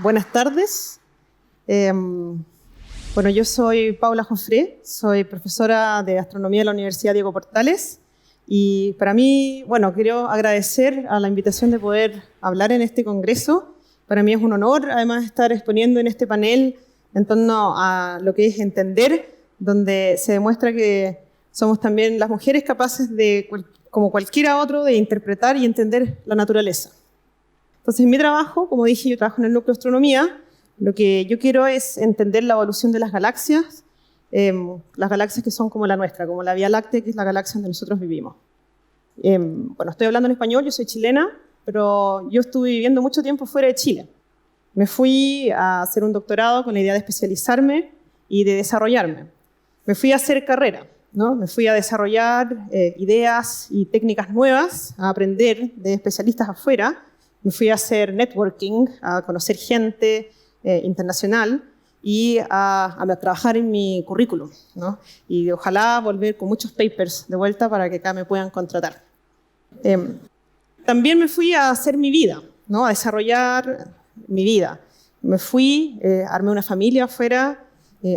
Buenas tardes. Bueno, yo soy Paula Jofré, soy profesora de astronomía de la Universidad Diego Portales y para mí, bueno, quiero agradecer a la invitación de poder hablar en este congreso. Para mí es un honor, además, estar exponiendo en este panel en torno a lo que es entender, donde se demuestra que somos también las mujeres capaces de, como cualquiera otro, de interpretar y entender la naturaleza. Entonces, en mi trabajo, como dije, yo trabajo en el núcleo de astronomía. Lo que yo quiero es entender la evolución de las galaxias que son como la nuestra, como la Vía Láctea, que es la galaxia donde nosotros vivimos. Bueno, estoy hablando en español, yo soy chilena, pero yo estuve viviendo mucho tiempo fuera de Chile. Me fui a hacer un doctorado con la idea de especializarme y de desarrollarme. Me fui a hacer carrera, ¿no? Me fui a desarrollar ideas y técnicas nuevas, a aprender de especialistas afuera. Me fui a hacer networking, a conocer gente internacional y a trabajar en mi currículum, ¿no? Y ojalá volver con muchos papers de vuelta para que acá me puedan contratar. También me fui a hacer mi vida, ¿no? A desarrollar mi vida. Me fui, armé una familia afuera,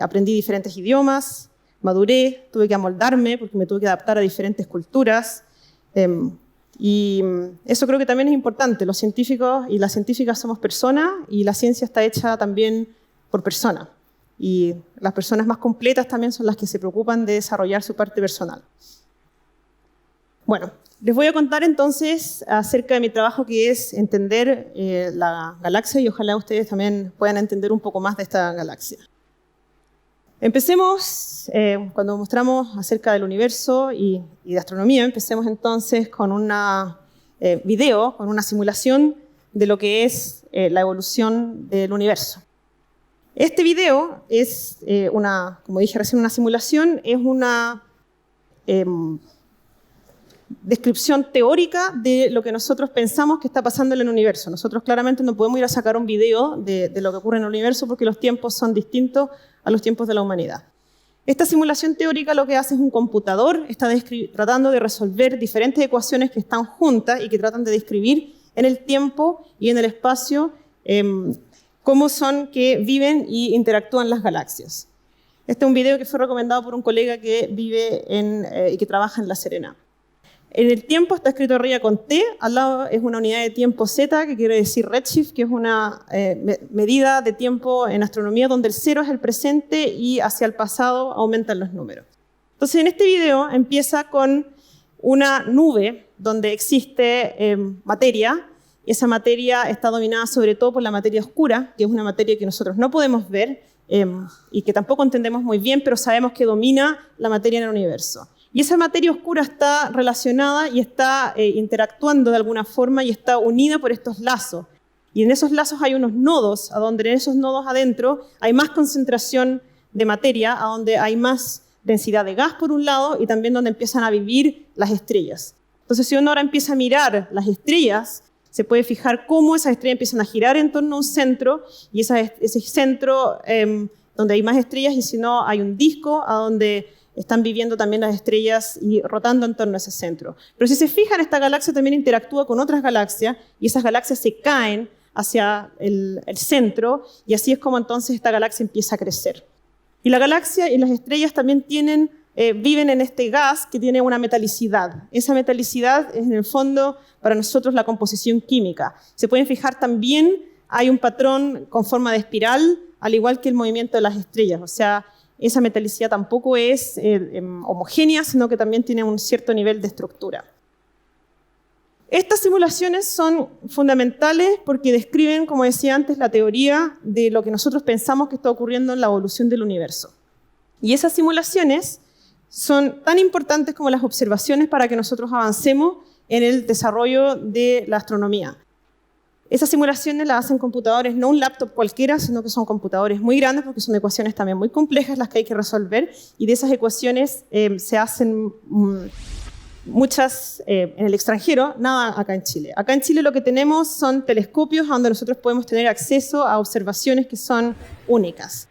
aprendí diferentes idiomas, maduré, tuve que amoldarme porque me tuve que adaptar a diferentes culturas. Y eso creo que también es importante. Los científicos y las científicas somos personas y la ciencia está hecha también por personas. Y las personas más completas también son las que se preocupan de desarrollar su parte personal. Bueno, les voy a contar entonces acerca de mi trabajo, que es entender la galaxia, y ojalá ustedes también puedan entender un poco más de esta galaxia. Empecemos, cuando mostramos acerca del universo y de astronomía, empecemos entonces con un video, con una simulación de lo que es la evolución del universo. Este video es como dije recién, una simulación, es una descripción teórica de lo que nosotros pensamos que está pasando en el universo. Nosotros claramente no podemos ir a sacar un video de lo que ocurre en el universo porque los tiempos son distintos a los tiempos de la humanidad. Esta simulación teórica lo que hace es un computador, está tratando de resolver diferentes ecuaciones que están juntas y que tratan de describir en el tiempo y en el espacio cómo son que viven y interactúan las galaxias. Este es un video que fue recomendado por un colega que vive y que trabaja en La Serena. En el tiempo está escrito arriba con T, al lado es una unidad de tiempo Z, que quiere decir redshift, que es una medida de tiempo en astronomía donde el 0 es el presente y hacia el pasado aumentan los números. Entonces, en este video empieza con una nube donde existe materia, y esa materia está dominada sobre todo por la materia oscura, que es una materia que nosotros no podemos ver y que tampoco entendemos muy bien, pero sabemos que domina la materia en el universo. Y esa materia oscura está relacionada y está interactuando de alguna forma y está unida por estos lazos. Y en esos lazos hay unos nodos, a donde en esos nodos adentro hay más concentración de materia, a donde hay más densidad de gas por un lado y también donde empiezan a vivir las estrellas. Entonces, si uno ahora empieza a mirar las estrellas, se puede fijar cómo esas estrellas empiezan a girar en torno a un centro y ese centro donde hay más estrellas, y si no, hay un disco a donde están viviendo también las estrellas y rotando en torno a ese centro. Pero si se fijan, esta galaxia también interactúa con otras galaxias y esas galaxias se caen hacia el centro y así es como entonces esta galaxia empieza a crecer. Y la galaxia y las estrellas también viven en este gas que tiene una metalicidad. Esa metalicidad es en el fondo para nosotros la composición química. Se pueden fijar también, hay un patrón con forma de espiral, al igual que el movimiento de las estrellas. O sea, esa metalicidad tampoco es homogénea, sino que también tiene un cierto nivel de estructura. Estas simulaciones son fundamentales porque describen, como decía antes, la teoría de lo que nosotros pensamos que está ocurriendo en la evolución del universo. Y esas simulaciones son tan importantes como las observaciones para que nosotros avancemos en el desarrollo de la astronomía. Esas simulaciones las hacen computadores, no un laptop cualquiera, sino que son computadores muy grandes porque son ecuaciones también muy complejas las que hay que resolver, y de esas ecuaciones se hacen muchas en el extranjero, nada acá en Chile. Acá en Chile lo que tenemos son telescopios donde nosotros podemos tener acceso a observaciones que son únicas.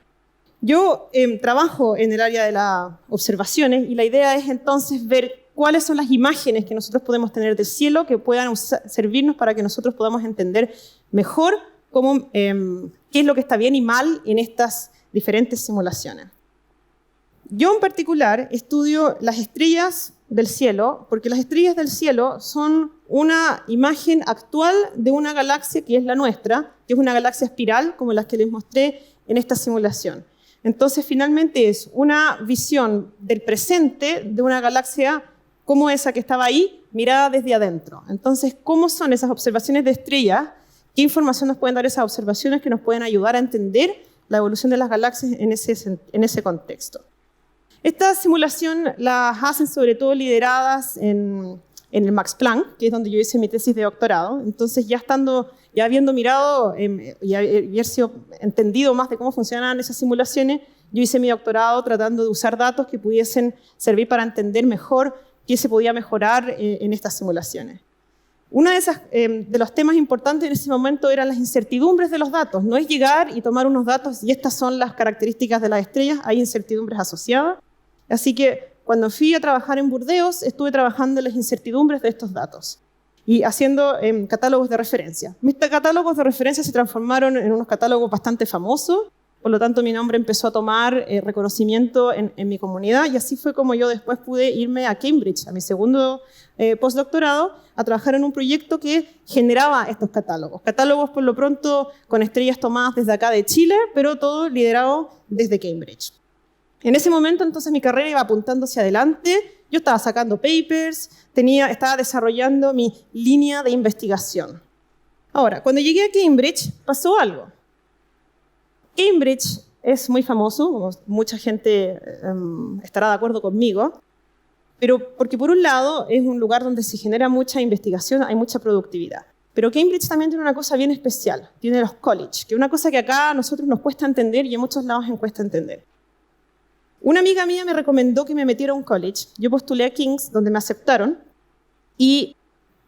Yo trabajo en el área de las observaciones y la idea es entonces ver cuáles son las imágenes que nosotros podemos tener del cielo que puedan servirnos para que nosotros podamos entender mejor qué es lo que está bien y mal en estas diferentes simulaciones. Yo en particular estudio las estrellas del cielo, porque las estrellas del cielo son una imagen actual de una galaxia que es la nuestra, que es una galaxia espiral, como las que les mostré en esta simulación. Entonces, finalmente es una visión del presente de una galaxia como esa que estaba ahí, mirada desde adentro. Entonces, ¿cómo son esas observaciones de estrellas? ¿Qué información nos pueden dar esas observaciones que nos pueden ayudar a entender la evolución de las galaxias en ese contexto? Esta simulación las hacen sobre todo lideradas en el Max Planck, que es donde yo hice mi tesis de doctorado. Entonces, ya habiendo mirado y haber sido entendido más de cómo funcionan esas simulaciones, yo hice mi doctorado tratando de usar datos que pudiesen servir para entender mejor qué se podía mejorar en estas simulaciones. Uno de los temas importantes en ese momento eran las incertidumbres de los datos. No es llegar y tomar unos datos y estas son las características de las estrellas, hay incertidumbres asociadas. Así que cuando fui a trabajar en Burdeos, estuve trabajando en las incertidumbres de estos datos y haciendo catálogos de referencia. Mis catálogos de referencia se transformaron en unos catálogos bastante famosos, por lo tanto mi nombre empezó a tomar reconocimiento en mi comunidad y así fue como yo después pude irme a Cambridge, a mi segundo postdoctorado, a trabajar en un proyecto que generaba estos catálogos. Catálogos por lo pronto con estrellas tomadas desde acá de Chile, pero todo liderado desde Cambridge. En ese momento, entonces, mi carrera iba apuntando hacia adelante. Yo estaba sacando papers, estaba desarrollando mi línea de investigación. Ahora, cuando llegué a Cambridge, pasó algo. Cambridge es muy famoso, como mucha gente estará de acuerdo conmigo, pero porque por un lado es un lugar donde se genera mucha investigación, hay mucha productividad. Pero Cambridge también tiene una cosa bien especial, tiene los college, que es una cosa que acá a nosotros nos cuesta entender y en muchos lados nos cuesta entender. Una amiga mía me recomendó que me metiera a un college. Yo postulé a King's, donde me aceptaron. Y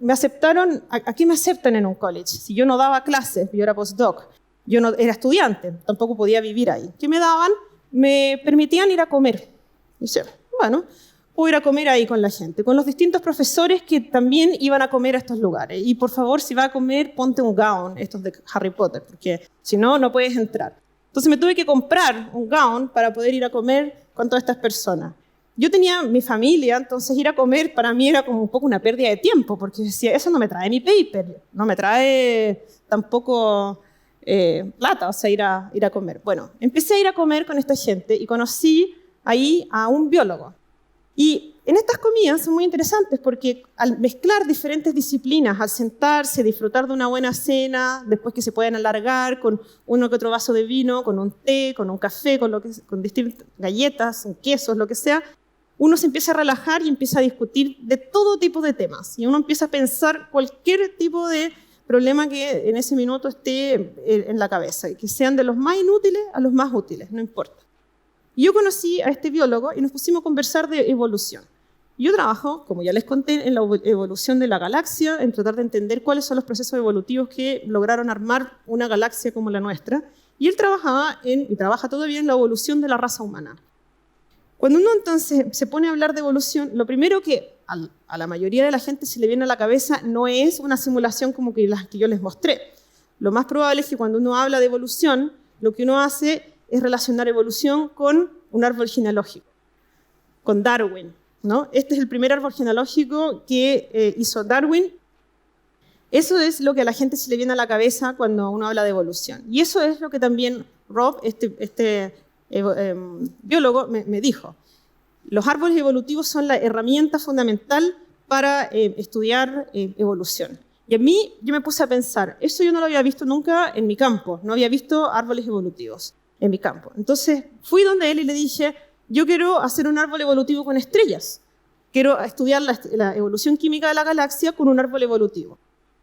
me aceptaron. ¿A qué me aceptan en un college? Si yo no daba clases, yo era postdoc, yo no era estudiante, tampoco podía vivir ahí. ¿Qué me daban? Me permitían ir a comer. Y yo, bueno, puedo ir a comer ahí con la gente, con los distintos profesores que también iban a comer a estos lugares. Y por favor, si va a comer, ponte un gown, estos de Harry Potter, porque si no, no puedes entrar. Entonces me tuve que comprar un gown para poder ir a comer con todas estas personas. Yo tenía mi familia, entonces ir a comer para mí era como un poco una pérdida de tiempo, porque decía, eso no me trae mi paper, no me trae tampoco plata, o sea, ir a comer. Bueno, empecé a ir a comer con esta gente y conocí ahí a un biólogo. Y en estas comidas son muy interesantes porque al mezclar diferentes disciplinas, al sentarse, disfrutar de una buena cena, después que se pueden alargar con uno que otro vaso de vino, con un té, con un café, con distintas galletas, quesos, lo que sea, uno se empieza a relajar y empieza a discutir de todo tipo de temas. Y uno empieza a pensar cualquier tipo de problema que en ese minuto esté en la cabeza, que sean de los más inútiles a los más útiles, no importa. Y yo conocí a este biólogo y nos pusimos a conversar de evolución. Yo trabajo, como ya les conté, en la evolución de la galaxia, en tratar de entender cuáles son los procesos evolutivos que lograron armar una galaxia como la nuestra. Y él trabajaba y trabaja todavía en la evolución de la raza humana. Cuando uno entonces se pone a hablar de evolución, lo primero que a la mayoría de la gente se le viene a la cabeza no es una simulación como que las que yo les mostré. Lo más probable es que cuando uno habla de evolución, lo que uno hace es relacionar evolución con un árbol genealógico, con Darwin, ¿no? Este es el primer árbol genealógico que hizo Darwin. Eso es lo que a la gente se le viene a la cabeza cuando uno habla de evolución. Y eso es lo que también Rob, biólogo, me dijo. Los árboles evolutivos son la herramienta fundamental para estudiar evolución. Y a mí, yo me puse a pensar, eso yo no lo había visto nunca en mi campo, no había visto árboles evolutivos en mi campo. Entonces fui donde él y le dije, yo quiero hacer un árbol evolutivo con estrellas. Quiero estudiar la evolución química de la galaxia con un árbol evolutivo.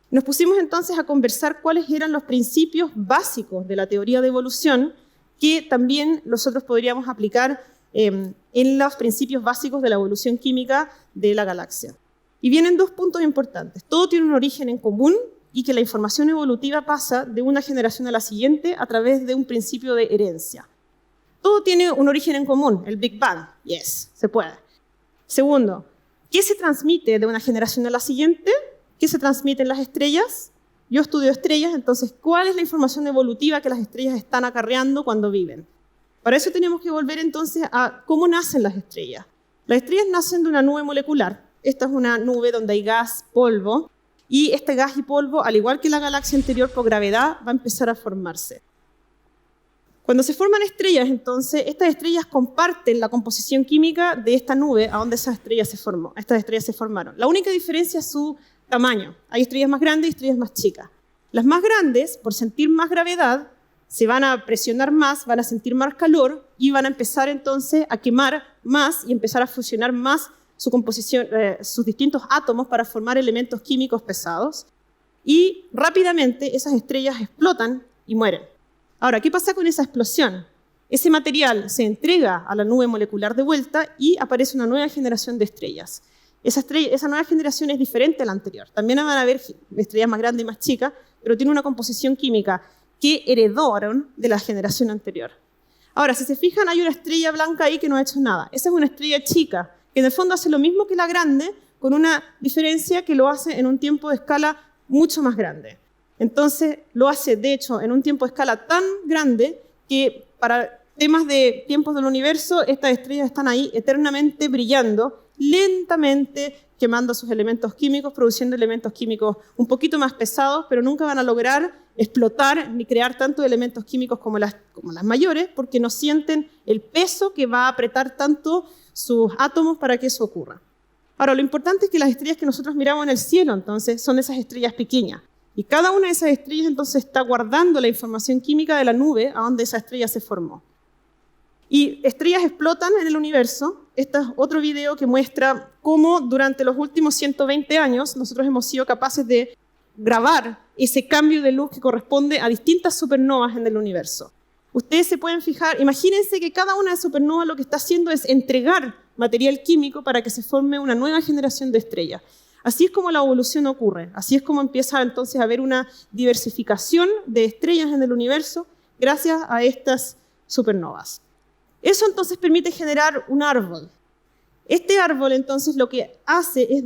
Nos pusimos entonces a conversar cuáles eran los principios básicos de la teoría de evolución que también nosotros podríamos aplicar en los principios básicos de la evolución química de la galaxia. Y vienen dos puntos importantes. Todo tiene un origen en común y que la información evolutiva pasa de una generación a la siguiente a través de un principio de herencia. Todo tiene un origen en común, el Big Bang. Yes, se puede. Segundo, ¿qué se transmite de una generación a la siguiente? ¿Qué se transmite en las estrellas? Yo estudio estrellas, entonces, ¿cuál es la información evolutiva que las estrellas están acarreando cuando viven? Para eso tenemos que volver entonces a cómo nacen las estrellas. Las estrellas nacen de una nube molecular. Esta es una nube donde hay gas, polvo, y este gas y polvo, al igual que la galaxia anterior, por gravedad, va a empezar a formarse. Cuando se forman estrellas, entonces, estas estrellas comparten la composición química de esta nube a donde estas estrellas se formaron. La única diferencia es su tamaño. Hay estrellas más grandes y estrellas más chicas. Las más grandes, por sentir más gravedad, se van a presionar más, van a sentir más calor y van a empezar entonces a quemar más y empezar a fusionar más su composición, sus distintos átomos para formar elementos químicos pesados. Y rápidamente esas estrellas explotan y mueren. Ahora, ¿qué pasa con esa explosión? Ese material se entrega a la nube molecular de vuelta y aparece una nueva generación de estrellas. Esa nueva generación es diferente a la anterior. También van a haber estrellas más grandes y más chicas, pero tiene una composición química que heredaron de la generación anterior. Ahora, si se fijan, hay una estrella blanca ahí que no ha hecho nada. Esa es una estrella chica, que en el fondo hace lo mismo que la grande, con una diferencia que lo hace en un tiempo de escala mucho más grande. Entonces, lo hace, de hecho, en un tiempo de escala tan grande que para temas de tiempos del universo, estas estrellas están ahí eternamente brillando, lentamente quemando sus elementos químicos, produciendo elementos químicos un poquito más pesados, pero nunca van a lograr explotar ni crear tantos elementos químicos como las mayores, porque no sienten el peso que va a apretar tanto sus átomos para que eso ocurra. Ahora, lo importante es que las estrellas que nosotros miramos en el cielo, entonces, son esas estrellas pequeñas. Y cada una de esas estrellas, entonces, está guardando la información química de la nube a donde esa estrella se formó. Y estrellas explotan en el universo. Este es otro video que muestra cómo durante los últimos 120 años nosotros hemos sido capaces de grabar ese cambio de luz que corresponde a distintas supernovas en el universo. Ustedes se pueden fijar, imagínense que cada una de supernovas lo que está haciendo es entregar material químico para que se forme una nueva generación de estrellas. Así es como la evolución ocurre, así es como empieza entonces a haber una diversificación de estrellas en el universo gracias a estas supernovas. Eso entonces permite generar un árbol. Este árbol entonces lo que hace es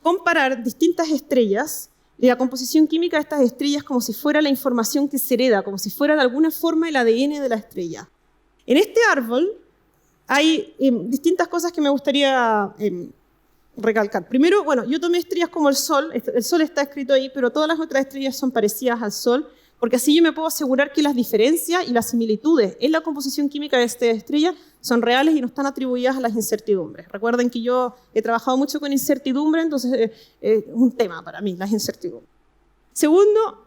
comparar distintas estrellas y la composición química de estas estrellas como si fuera la información que se hereda, como si fuera de alguna forma el ADN de la estrella. En este árbol hay distintas cosas que me gustaría recalcar. Primero, bueno, yo tomé estrellas como el Sol está escrito ahí, pero todas las otras estrellas son parecidas al Sol, porque así yo me puedo asegurar que las diferencias y las similitudes en la composición química de esta estrella son reales y no están atribuidas a las incertidumbres. Recuerden que yo he trabajado mucho con incertidumbre, entonces es un tema para mí, las incertidumbres. Segundo,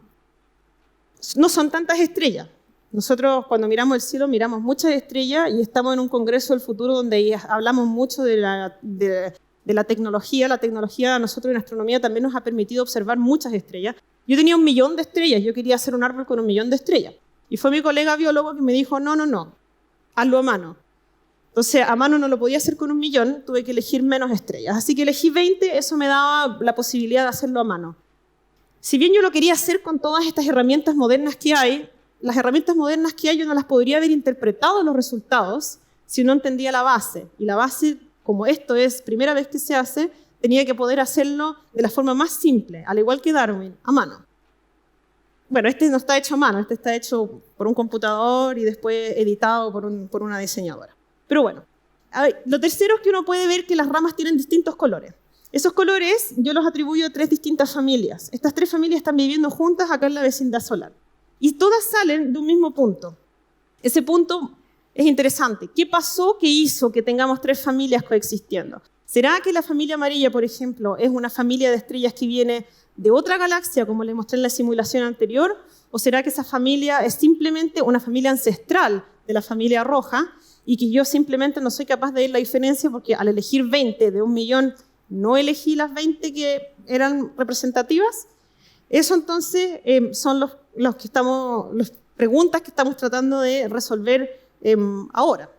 no son tantas estrellas. Nosotros cuando miramos el cielo miramos muchas estrellas y estamos en un congreso del futuro donde hablamos mucho de la tecnología. La tecnología a nosotros en astronomía también nos ha permitido observar muchas estrellas. Yo tenía 1 millón de estrellas, yo quería hacer un árbol con 1 millón de estrellas. Y fue mi colega biólogo que me dijo, no, hazlo a mano. Entonces, a mano no lo podía hacer con 1 millón, tuve que elegir menos estrellas. Así que elegí 20, eso me daba la posibilidad de hacerlo a mano. Si bien yo lo quería hacer con todas estas herramientas modernas que hay, las herramientas modernas que hay yo no las podría haber interpretado los resultados si no entendía la base. Y la base, como esto es primera vez que se hace, tenía que poder hacerlo de la forma más simple, al igual que Darwin, a mano. Bueno, este no está hecho a mano, este está hecho por un computador y después editado por una diseñadora. Pero bueno, lo tercero es que uno puede ver que las ramas tienen distintos colores. Esos colores yo los atribuyo a 3 distintas familias. Estas 3 familias están viviendo juntas acá en la vecindad solar. Y todas salen de un mismo punto. Ese punto es interesante. ¿Qué pasó que hizo que tengamos 3 familias coexistiendo? ¿Será que la familia amarilla, por ejemplo, es una familia de estrellas que viene de otra galaxia, como les mostré en la simulación anterior? ¿O será que esa familia es simplemente una familia ancestral de la familia roja y que yo simplemente no soy capaz de ver la diferencia porque al elegir 20 de 1 millón no elegí las 20 que eran representativas? Eso entonces son las preguntas que estamos tratando de resolver ahora.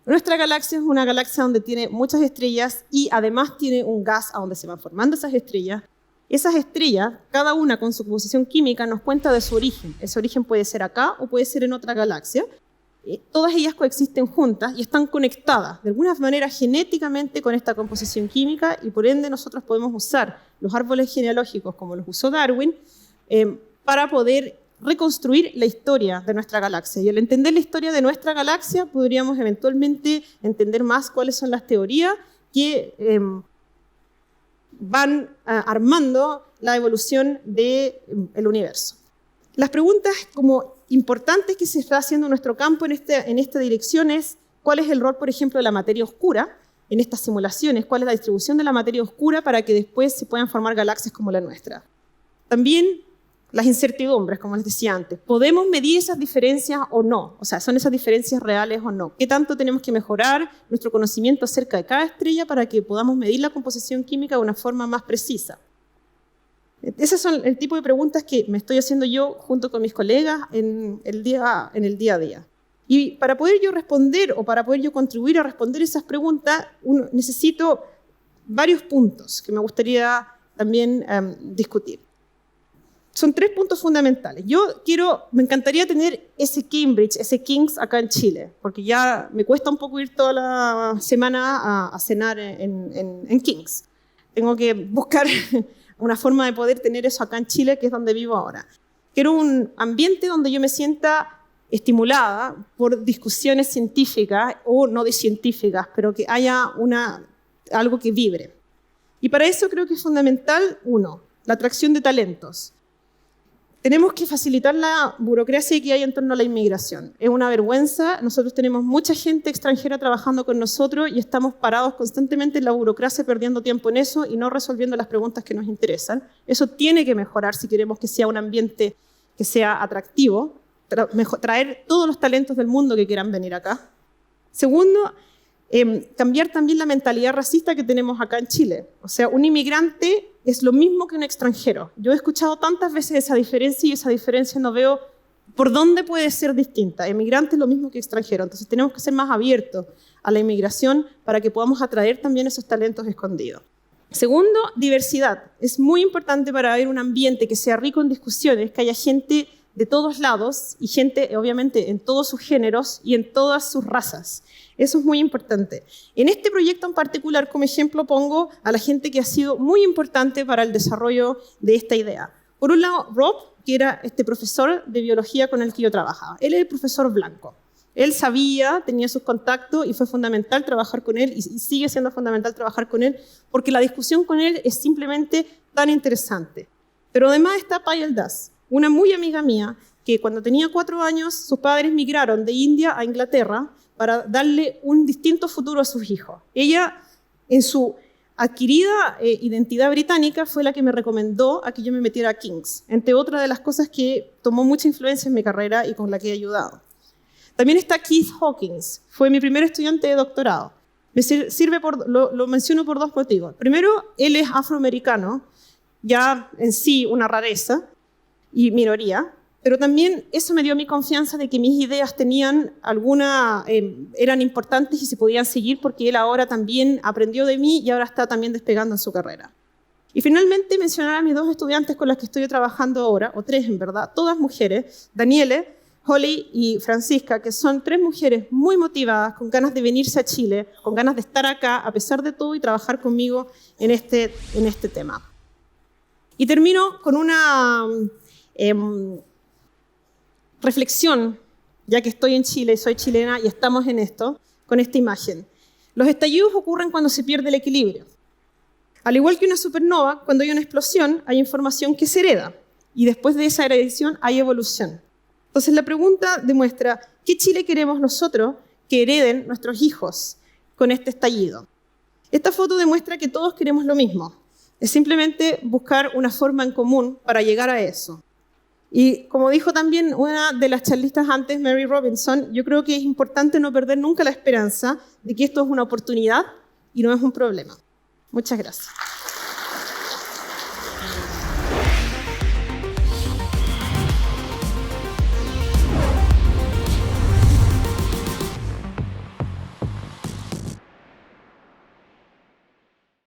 Nuestra galaxia es una galaxia donde tiene muchas estrellas y además tiene un gas a donde se van formando esas estrellas. Esas estrellas, cada una con su composición química, nos cuenta de su origen. Ese origen puede ser acá o puede ser en otra galaxia. Todas ellas coexisten juntas y están conectadas de alguna manera genéticamente con esta composición química y por ende nosotros podemos usar los árboles genealógicos como los usó Darwin para poder reconstruir la historia de nuestra galaxia. Y al entender la historia de nuestra galaxia, podríamos eventualmente entender más cuáles son las teorías que van armando la evolución del universo. Las preguntas como importantes que se está haciendo en nuestro campo en esta dirección es cuál es el rol, por ejemplo, de la materia oscura en estas simulaciones, cuál es la distribución de la materia oscura para que después se puedan formar galaxias como la nuestra. También las incertidumbres, como les decía antes. ¿Podemos medir esas diferencias o no? O sea, ¿son esas diferencias reales o no? ¿Qué tanto tenemos que mejorar nuestro conocimiento acerca de cada estrella para que podamos medir la composición química de una forma más precisa? Esas son el tipo de preguntas que me estoy haciendo yo junto con mis colegas en el día a día. Y para poder yo responder o para poder yo contribuir a responder esas preguntas, necesito varios puntos que me gustaría también discutir. Son 3 puntos fundamentales. Me encantaría tener ese Cambridge, ese King's acá en Chile, porque ya me cuesta un poco ir toda la semana a cenar en King's. Tengo que buscar una forma de poder tener eso acá en Chile, que es donde vivo ahora. Quiero un ambiente donde yo me sienta estimulada por discusiones científicas o no de científicas, pero que haya algo que vibre. Y para eso creo que es fundamental, 1, la atracción de talentos. Tenemos que facilitar la burocracia que hay en torno a la inmigración. Es una vergüenza. Nosotros tenemos mucha gente extranjera trabajando con nosotros y estamos parados constantemente en la burocracia, perdiendo tiempo en eso y no resolviendo las preguntas que nos interesan. Eso tiene que mejorar si queremos que sea un ambiente que sea atractivo, traer todos los talentos del mundo que quieran venir acá. Segundo, cambiar también la mentalidad racista que tenemos acá en Chile. O sea, un inmigrante es lo mismo que un extranjero. Yo he escuchado tantas veces esa diferencia y esa diferencia no veo por dónde puede ser distinta. Inmigrante es lo mismo que extranjero. Entonces tenemos que ser más abiertos a la inmigración para que podamos atraer también esos talentos escondidos. Segundo, diversidad. Es muy importante para ver un ambiente que sea rico en discusiones, que haya gente de todos lados y gente, obviamente, en todos sus géneros y en todas sus razas. Eso es muy importante. En este proyecto en particular, como ejemplo, pongo a la gente que ha sido muy importante para el desarrollo de esta idea. Por un lado, Rob, que era este profesor de biología con el que yo trabajaba. Él es el profesor blanco. Él sabía, tenía sus contactos y fue fundamental trabajar con él y sigue siendo fundamental trabajar con él porque la discusión con él es simplemente tan interesante. Pero además está Payal Das, una muy amiga mía que cuando tenía 4 años sus padres migraron de India a Inglaterra para darle un distinto futuro a sus hijos. Ella, en su adquirida identidad británica, fue la que me recomendó a que yo me metiera a King's, entre otras de las cosas que tomó mucha influencia en mi carrera y con la que he ayudado. También está Keith Hawkins, fue mi primer estudiante de doctorado. Lo menciono por 2 motivos. Primero, él es afroamericano, ya en sí una rareza y minoría, pero también eso me dio mi confianza de que mis ideas eran importantes y se podían seguir porque él ahora también aprendió de mí y ahora está también despegando en su carrera. Y finalmente mencionar a mis 2 estudiantes con las que estoy trabajando ahora, o 3 en verdad, todas mujeres, Daniele, Holly y Francisca, que son 3 mujeres muy motivadas, con ganas de venirse a Chile, con ganas de estar acá a pesar de todo y trabajar conmigo en este tema. Y termino con una reflexión, ya que estoy en Chile, soy chilena y estamos en esto, con esta imagen. Los estallidos ocurren cuando se pierde el equilibrio. Al igual que una supernova, cuando hay una explosión, hay información que se hereda. Y después de esa heredación hay evolución. Entonces la pregunta demuestra, ¿qué Chile queremos nosotros que hereden nuestros hijos con este estallido? Esta foto demuestra que todos queremos lo mismo. Es simplemente buscar una forma en común para llegar a eso. Y como dijo también una de las charlistas antes, Mary Robinson, yo creo que es importante no perder nunca la esperanza de que esto es una oportunidad y no es un problema. Muchas gracias.